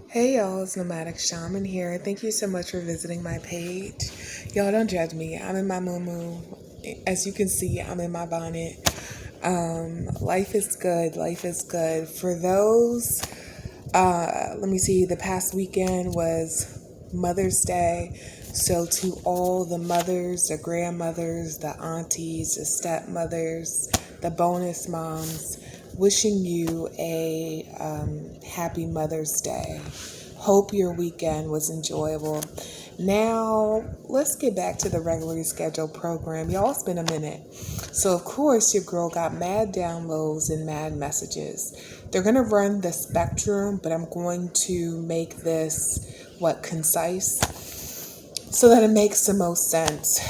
Hey y'all, it's Nomadic Shaman here. Thank you so much for visiting my page. Y'all don't judge me. I'm in my moo. As you can see, I'm in my bonnet. Life is good. Life is good. For those, let me see, the past weekend was Mother's Day. So to all the mothers, the grandmothers, the aunties, the stepmothers, the bonus moms, wishing you a happy Mother's Day. Hope your weekend was enjoyable. Now, let's get back to the regularly scheduled program. Y'all, it's been a minute. So, of course, your girl got mad downloads and mad messages. They're going to run the spectrum, but I'm going to make this, concise so that it makes the most sense.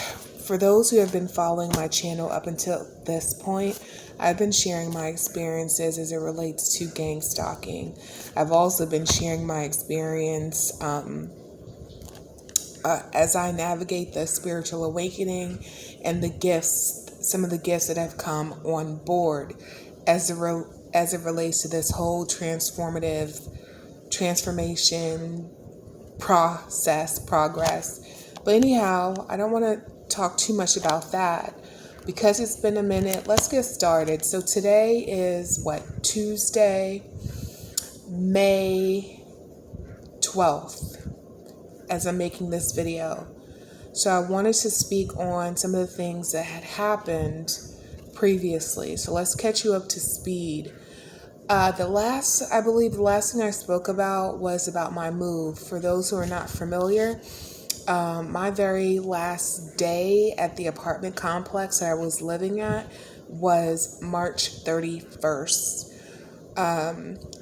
For those who have been following my channel up until this point, I've been sharing my experiences as it relates to gang stalking. I've also been sharing my experience as I navigate the spiritual awakening and the gifts, some of the gifts that have come on board as it relates to this whole transformation progress. But anyhow, I don't want to talk too much about that because it's been a minute. Let's get started. So today is Tuesday, May 12th, as I'm making this video. So I wanted to speak on some of the things that had happened previously. So let's catch you up to speed. I believe the last thing I spoke about was about my move. For those who are not familiar, my very last day at the apartment complex that I was living at was March 31st.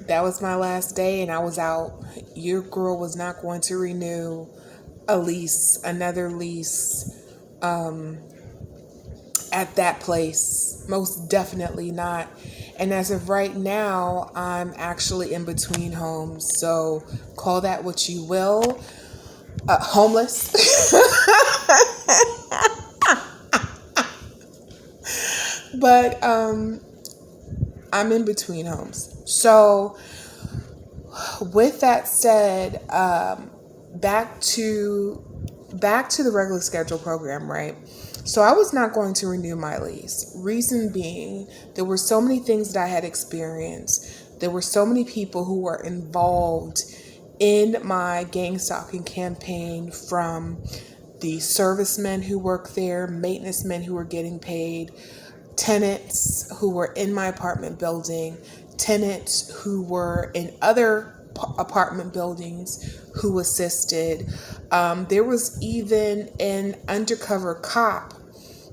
That was my last day and I was out. Your girl was not going to renew another lease at that place. Most definitely not. And as of right now, I'm actually in between homes. So call that what you will. Homeless. But I'm in between homes. So with that said, back to the regular schedule program, right? So I was not going to renew my lease. Reason being, there were so many things that I had experienced. There were so many people who were involved in my gang stalking campaign, from the servicemen who work there, maintenance men who were getting paid, tenants who were in my apartment building, tenants who were in other apartment buildings who assisted. There was even an undercover cop.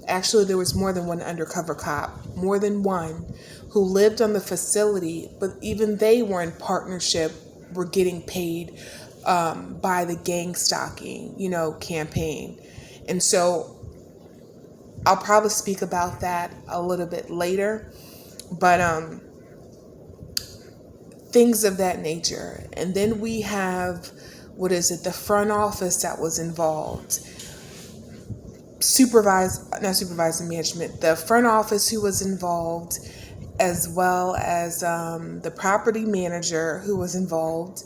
Actually, there was more than one undercover cop, more than one, who lived on the facility, but even they were in partnership, were getting paid by the gang stalking, campaign. And so I'll probably speak about that a little bit later, but things of that nature. And then we have, the front office that was involved. Not supervising management, the front office who was involved, as well as the property manager who was involved,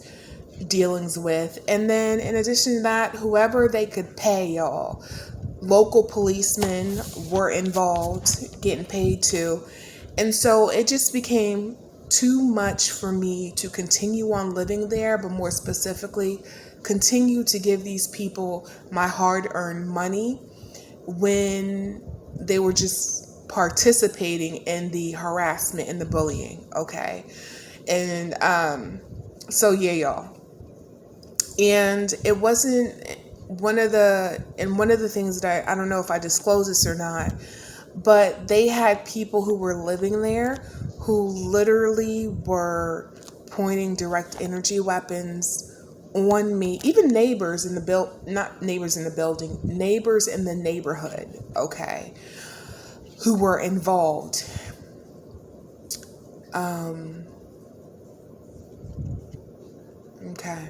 dealings with. And then in addition to that, whoever they could pay, y'all. Local policemen were involved, getting paid too. And so it just became too much for me to continue on living there, but more specifically, continue to give these people my hard-earned money when they were just participating in the harassment and the bullying, okay? And so yeah, y'all. And it wasn't one of the things that I don't know if I disclose this or not, but they had people who were living there who literally were pointing direct energy weapons on me, even neighbors in the not neighbors in the building, neighbors in the neighborhood, okay, who were involved. Okay.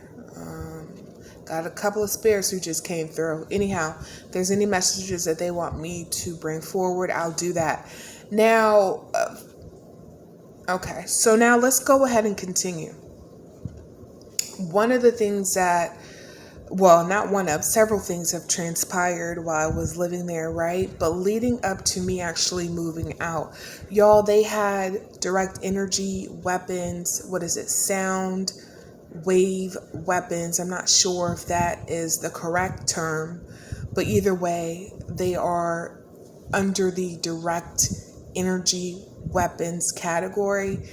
Got a couple of spirits who just came through. Anyhow, if there's any messages that they want me to bring forward, I'll do that. Now, okay, so now let's go ahead and continue. One of the things that, well, not one of, several things have transpired while I was living there, right? But leading up to me actually moving out, y'all, they had direct energy weapons. What is it? Sound wave weapons. I'm not sure if that is the correct term, but either way, they are under the direct energy weapons category.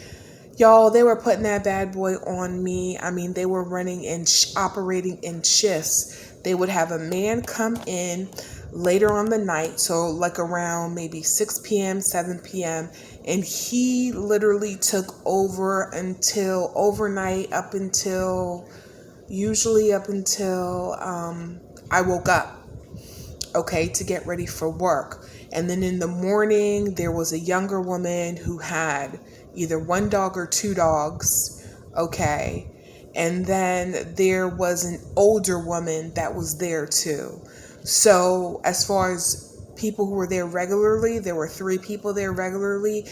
Y'all, they were putting that bad boy on me. I mean, they were running and operating in shifts. They would have a man come in later on the night, so like around maybe 6 p.m., 7 p.m., and he literally took over until overnight, usually up until I woke up, okay, to get ready for work. And then in the morning, there was a younger woman who had either one dog or two dogs, okay? And then there was an older woman that was there too. So as far as people who were there regularly, there were 3 people there regularly,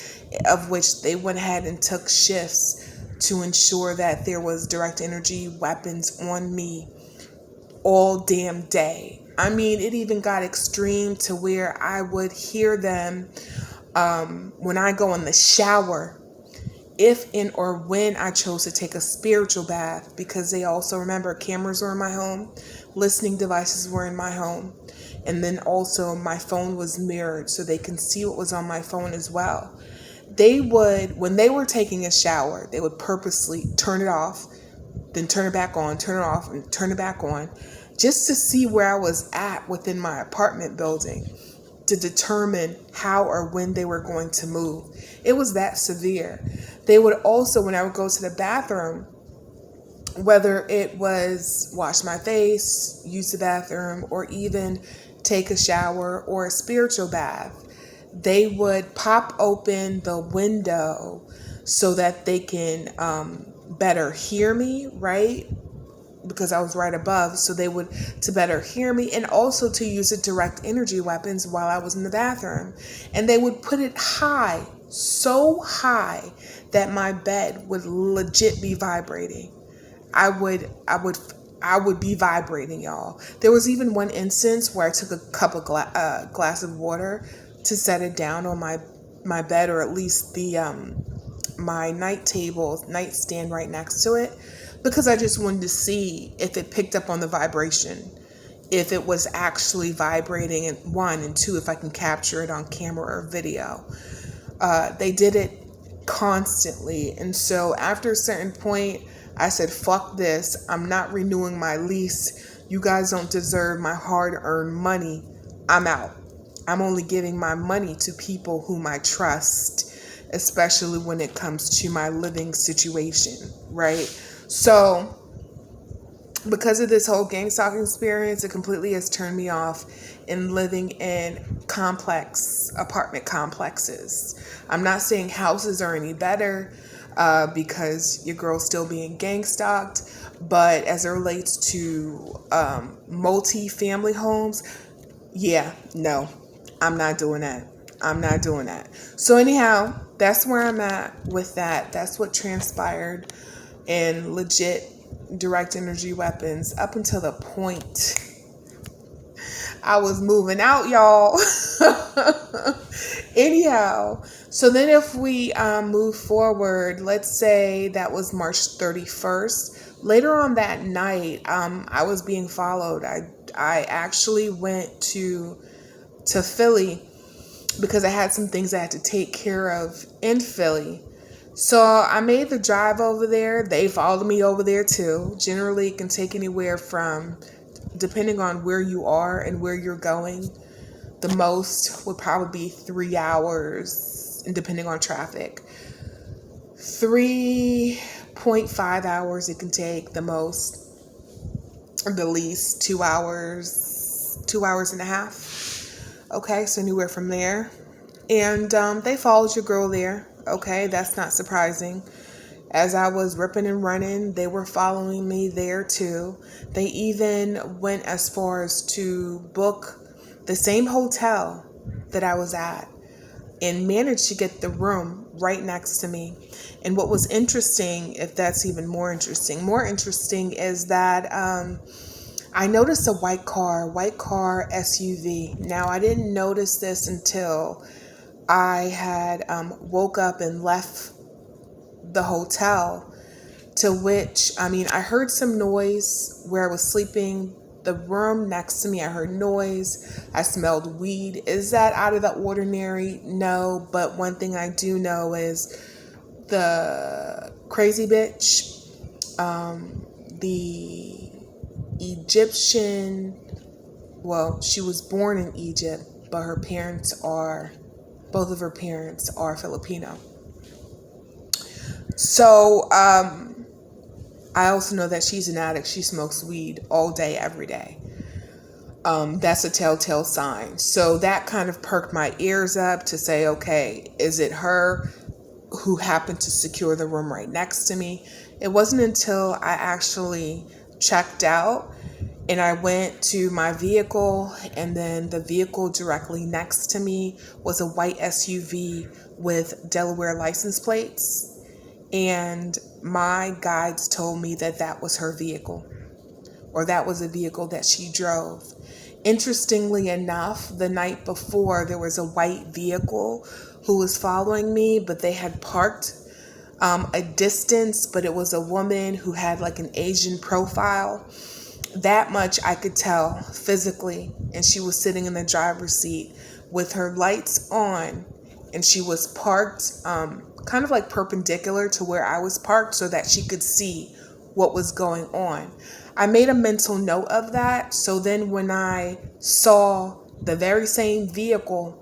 of which they went ahead and took shifts to ensure that there was direct energy weapons on me all damn day. I mean, it even got extreme to where I would hear them when I go in the shower, if and or when I chose to take a spiritual bath, because they also, remember, cameras were in my home, listening devices were in my home, and then also my phone was mirrored so they can see what was on my phone as well. They would, when they were taking a shower, they would purposely turn it off, then turn it back on, turn it off, and turn it back on, just to see where I was at within my apartment building, to determine how or when they were going to move. It was that severe. They would also, when I would go to the bathroom, whether it was wash my face, use the bathroom, or even take a shower or a spiritual bath, they would pop open the window so that they can better hear me, right? Because I was right above, so they would, to better hear me, and also to use the direct energy weapons while I was in the bathroom. And they would put it high, so high that my bed would legit be vibrating. I would be vibrating, y'all. There was even one instance where I took a cup of glass of water to set it down on my bed, or at least the my nightstand right next to it, because I just wanted to see if it picked up on the vibration, if it was actually vibrating, and 1, and 2, if I can capture it on camera or video. They did it constantly. And so after a certain point, I said, fuck this. I'm not renewing my lease. You guys don't deserve my hard-earned money. I'm out. I'm only giving my money to people whom I trust, especially when it comes to my living situation, right? So because of this whole Gangstalking experience, it completely has turned me off in living in apartment complexes. I'm not saying houses are any better because your girl's still being gang-stalked, but as it relates to multi-family homes, yeah, no, I'm not doing that. I'm not doing that. So anyhow, that's where I'm at with that. That's what transpired in legit direct energy weapons up until the point I was moving out, y'all. Anyhow, so then if we move forward, let's say that was March 31st. Later on that night, I was being followed. I actually went to Philly because I had some things I had to take care of in Philly. So I made the drive over there. They followed me over there too. Generally, it can take anywhere from, depending on where you are and where you're going, the most would probably be 3 hours, and depending on traffic. 3.5 hours it can take the most, or the least 2 hours, 2 hours and a half. Okay, so anywhere from there. And they followed your girl there. Okay, that's not surprising. As I was ripping and running, they were following me there too. They even went as far as to book the same hotel that I was at and managed to get the room right next to me. And what was interesting, if that's even more interesting is that I noticed a white car SUV. Now, I didn't notice this until I had woke up and left the hotel, to which, I mean, I heard some noise where I was sleeping. The room next to me, I heard noise. I smelled weed. Is that out of the ordinary? No, but one thing I do know is the crazy bitch, the Egyptian, well, she was born in Egypt, but both of her parents are Filipino. So, I also know that she's an addict. She smokes weed all day, every day. That's a telltale sign. So that kind of perked my ears up to say, okay, is it her who happened to secure the room right next to me? It wasn't until I actually checked out and I went to my vehicle, and then the vehicle directly next to me was a white SUV with Delaware license plates. And my guides told me that that was her vehicle, or that was a vehicle that she drove. Interestingly enough, the night before, there was a white vehicle who was following me, but they had parked a distance, but it was a woman who had like an Asian profile. That much I could tell physically. And she was sitting in the driver's seat with her lights on, and she was parked kind of like perpendicular to where I was parked so that she could see what was going on. I made a mental note of that. So then when I saw the very same vehicle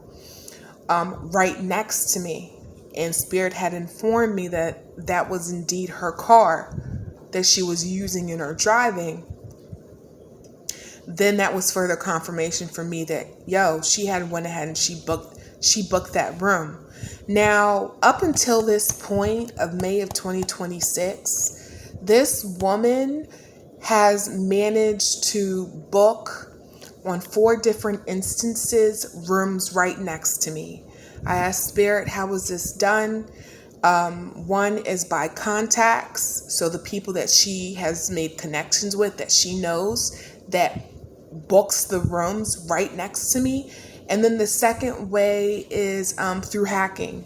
right next to me, and Spirit had informed me that that was indeed her car that she was using in her driving, then that was further confirmation for me that, she had went ahead and she booked that room. Now, up until this point of May of 2026, this woman has managed to book on 4 different instances rooms right next to me. I asked Spirit, how was this done? One is by contacts, so the people that she has made connections with, that she knows, that books the rooms right next to me. And then the second way is through hacking,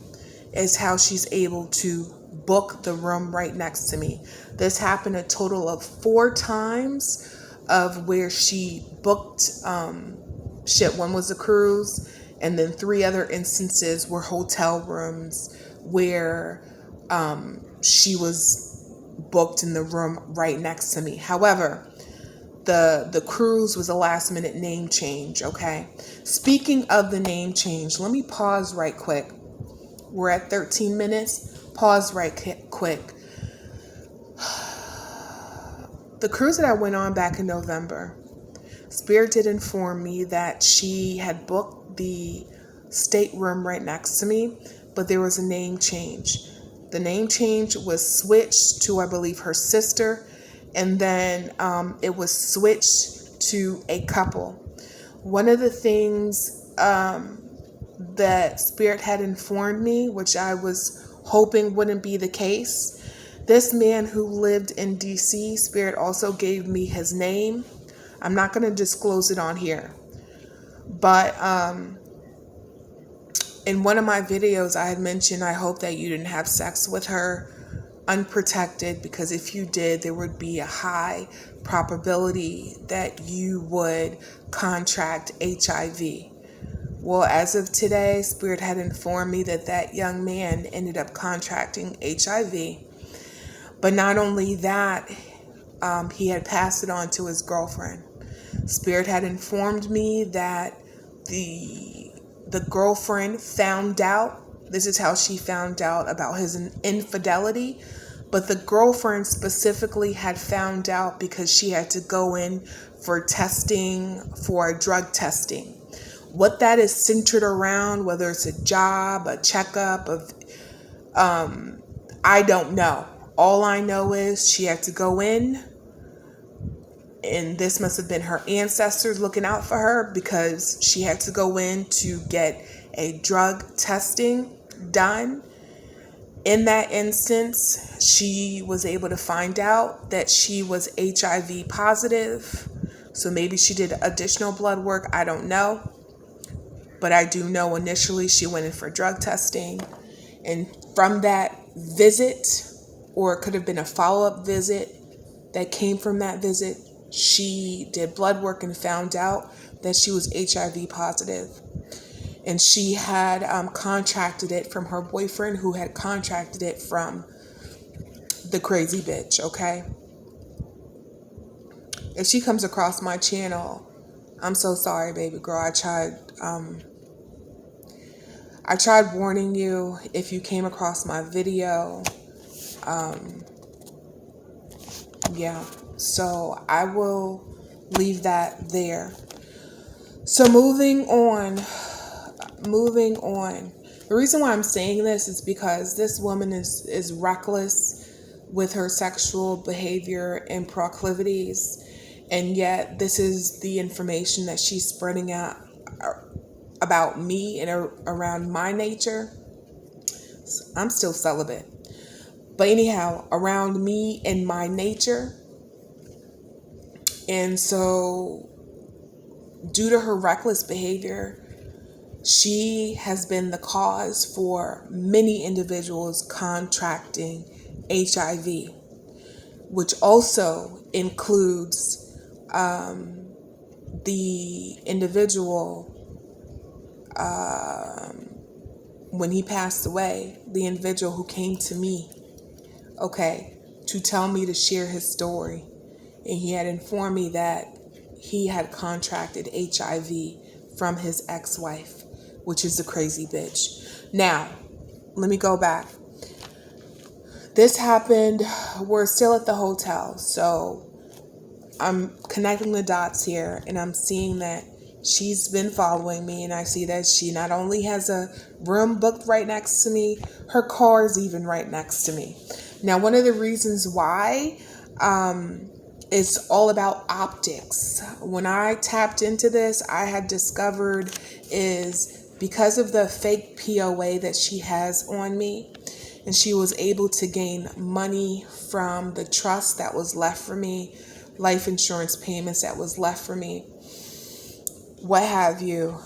is how she's able to book the room right next to me. This happened a total of 4 times of where she booked one was a cruise, and then 3 other instances were hotel rooms where she was booked in the room right next to me. However, the cruise was a last minute name change, okay? Speaking of the name change, let me pause right quick. We're at 13 minutes. Pause right quick. The cruise that I went on back in November, Spirit did inform me that she had booked the stateroom right next to me, but there was a name change. The name change was switched to, I believe, her sister, and then it was switched to a couple. One of the things that Spirit had informed me, which I was hoping wouldn't be the case, this man who lived in DC, Spirit also gave me his name. I'm not going to disclose it on here, but in one of my videos, I had mentioned I hope that you didn't have sex with her unprotected, because if you did, there would be a high probability that you would contract HIV. Well, as of today, Spirit had informed me that that young man ended up contracting HIV. But not only that, he had passed it on to his girlfriend. Spirit had informed me that the girlfriend found out. This is how she found out about his infidelity. But the girlfriend specifically had found out because she had to go in for testing, for drug testing. What that is centered around, whether it's a job, a checkup, I don't know. All I know is she had to go in, and this must have been her ancestors looking out for her, because she had to go in to get a drug testing done. In that instance, she was able to find out that she was HIV positive. So maybe she did additional blood work. I don't know. But I do know initially she went in for drug testing. And from that visit, or it could have been a follow-up visit that came from that visit, she did blood work and found out that she was HIV positive. And she had contracted it from her boyfriend, who had contracted it from the crazy bitch, okay? If she comes across my channel, I'm so sorry, baby girl. I tried warning you if you came across my video. Yeah, so I will leave that there. So moving on. The reason why I'm saying this is because this woman is reckless with her sexual behavior and proclivities, and yet this is the information that she's spreading out about me and around my nature. I'm still celibate. But anyhow, around me and my nature. And so, due to her reckless behavior, she has been the cause for many individuals contracting HIV, which also includes the individual, when he passed away, the individual who came to me, okay, to tell me to share his story. And he had informed me that he had contracted HIV from his ex-wife, which is a crazy bitch. Now, let me go back. This happened, we're still at the hotel, so I'm connecting the dots here, and I'm seeing that she's been following me, and I see that she not only has a room booked right next to me, her car is even right next to me. Now, one of the reasons why it's all about optics. When I tapped into this, I had discovered is because of the fake POA that she has on me, and she was able to gain money from the trust that was left for me, life insurance payments that was left for me, what have you.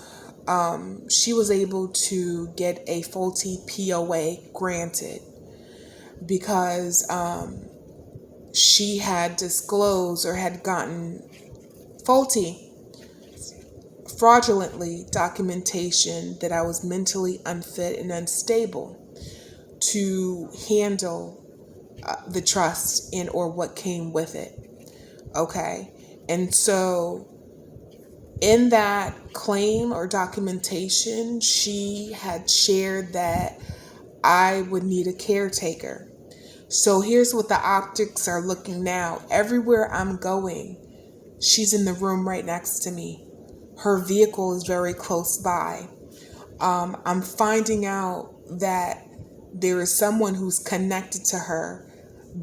She was able to get a faulty POA granted because she had disclosed or had gotten fraudulently documentation that I was mentally unfit and unstable to handle the trust and or what came with it. Okay. And so in that claim or documentation, she had shared that I would need a caretaker. So here's what the optics are looking now. Everywhere I'm going, she's in the room right next to me. Her vehicle is very close by. I'm finding out that there is someone who's connected to her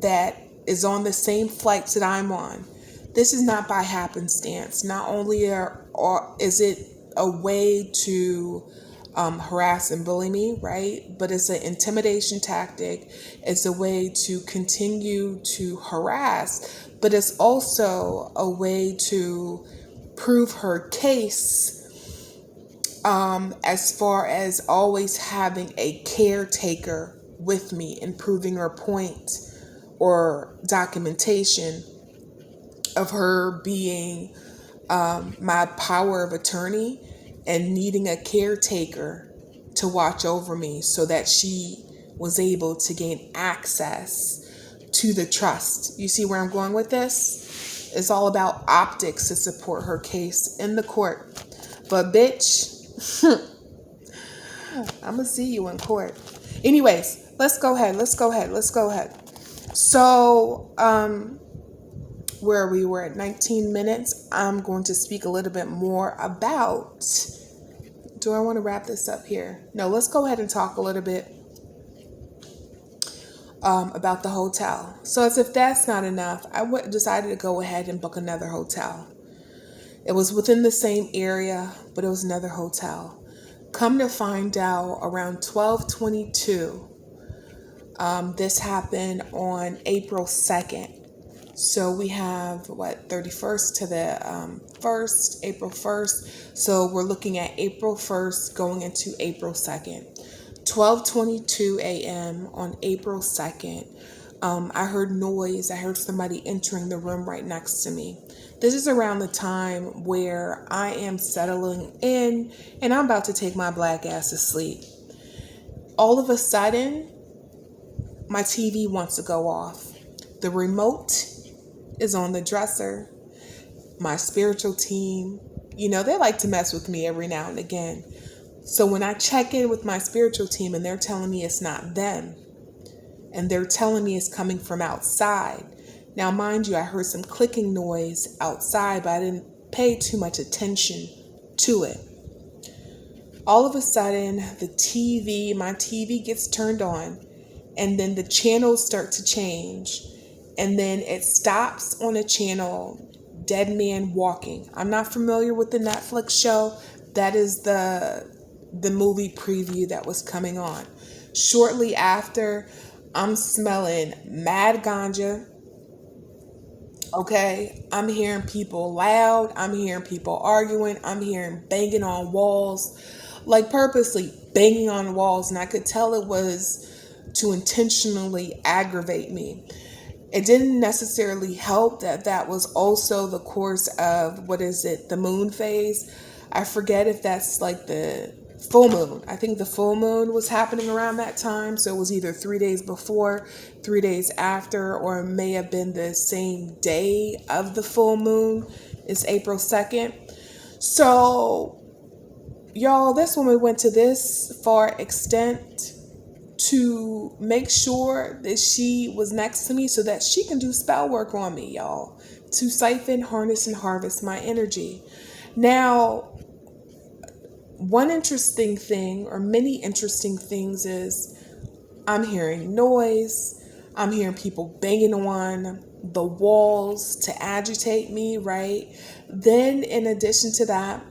that is on the same flights that I'm on. This is not by happenstance. Not only is it a way to harass and bully me, right? But it's an intimidation tactic. It's a way to continue to harass, but it's also a way to prove her case, as far as always having a caretaker with me and proving her point or documentation of her being my power of attorney and needing a caretaker to watch over me so that she was able to gain access to the trust. You see where I'm going with this? It's all about optics to support her case in the court. But bitch, I'm gonna see you in court. Anyways, let's go ahead. So, where we were at 19 minutes, I'm going to speak a little bit more about, do I want to wrap this up here? No, let's go ahead and talk a little bit about the hotel. So as if that's not enough, I decided to go ahead and book another hotel. It was within the same area, but it was another hotel. Come to find out, around 12:22, This happened on April 2nd. So we have 31st to the 1st, April 1st. So we're looking at April 1st going into April 2nd. 12:22 a.m. on April 2nd. I heard noise. I heard somebody entering the room right next to me. This is around the time where I am settling in and I'm about to take my black ass to sleep. All of a sudden, my TV wants to go off. The remote is on the dresser. My spiritual team, they like to mess with me every now and again. So when I check in with my spiritual team and they're telling me it's not them, and they're telling me it's coming from outside. Now, mind you, I heard some clicking noise outside, but I didn't pay too much attention to it. All of a sudden, my TV gets turned on, and then the channels start to change. And then it stops on a channel, Dead Man Walking. I'm not familiar with the Netflix show. That is the movie preview that was coming on. Shortly after, I'm smelling mad ganja. Okay, I'm hearing people loud. I'm hearing people arguing. I'm hearing banging on walls, like purposely banging on walls. And I could tell it was to intentionally aggravate me. It didn't necessarily help that was also the course of, the moon phase. I forget if that's like the full moon. I think the full moon was happening around that time. So it was either 3 days before, 3 days after, or it may have been the same day of the full moon. It's April 2nd. So, y'all, this woman went to this far extent to make sure that she was next to me so that she can do spell work on me, y'all, to siphon, harness, and harvest my energy. Now, one interesting thing, or many interesting things, is I'm hearing noise. I'm hearing people banging on the walls to agitate me, right? Then, in addition to that,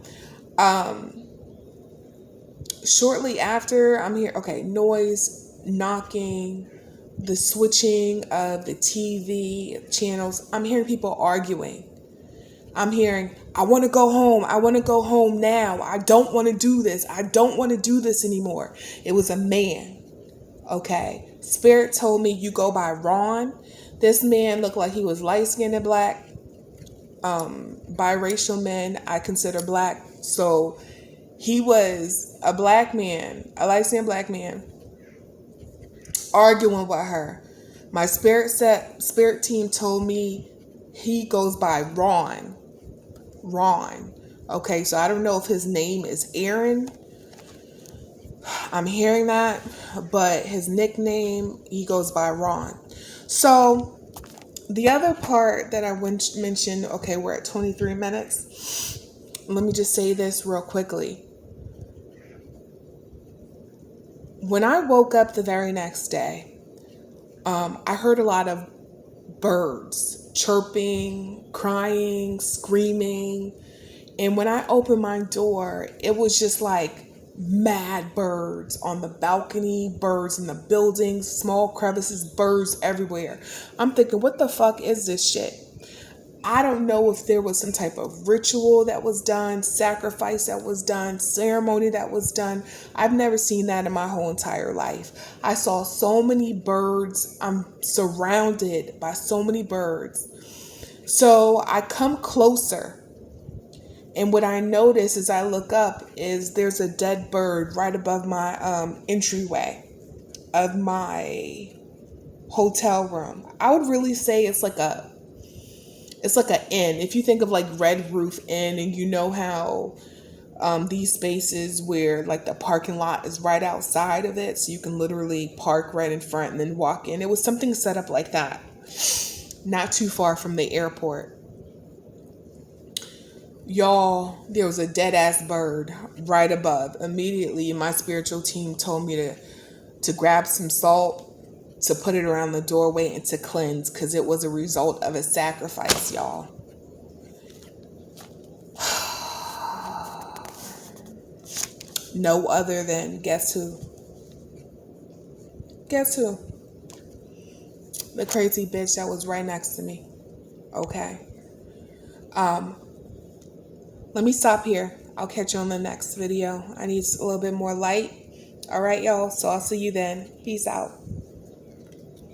shortly after, I'm hearing, noise, knocking, the switching of the TV channels. I'm hearing people arguing. I'm hearing, I want to go home. I want to go home now. I don't want to do this. I don't want to do this anymore. It was a man. Okay. Spirit told me, you go by Ron. This man looked like he was light-skinned and black. Biracial men I consider black. So he was a black man, a light-skinned black man, arguing with her. My spirit team told me he goes by Ron. Okay, so I don't know if his name is Aaron. I'm hearing that, but his nickname, he goes by Ron. So the other part that I mentioned, okay, we're at 23 minutes. Let me just say this real quickly. When I woke up the very next day, I heard a lot of birds chirping, crying, screaming. And when I opened my door, it was just like mad birds on the balcony, birds in the buildings, small crevices, birds everywhere. I'm thinking, what the fuck is this shit? I don't know if there was some type of ritual that was done, sacrifice that was done, ceremony that was done. I've never seen that in my whole entire life. I saw so many birds. I'm surrounded by so many birds. So I come closer. And what I notice as I look up is there's a dead bird right above my entryway of my hotel room. I would really say it's like an inn. If you think of like Red Roof Inn, and you know how these spaces where like the parking lot is right outside of it, so you can literally park right in front and then walk in. It was something set up like that, not too far from the airport. Y'all, there was a dead ass bird right above. Immediately, my spiritual team told me to grab some salt, to put it around the doorway, and to cleanse, because it was a result of a sacrifice, y'all. No other than, guess who? Guess who? the crazy bitch that was right next to me. Okay. Um, Let me stop here. I'll catch you on the next video. I need a little bit more light. All right, y'all. So I'll see you then. Peace out.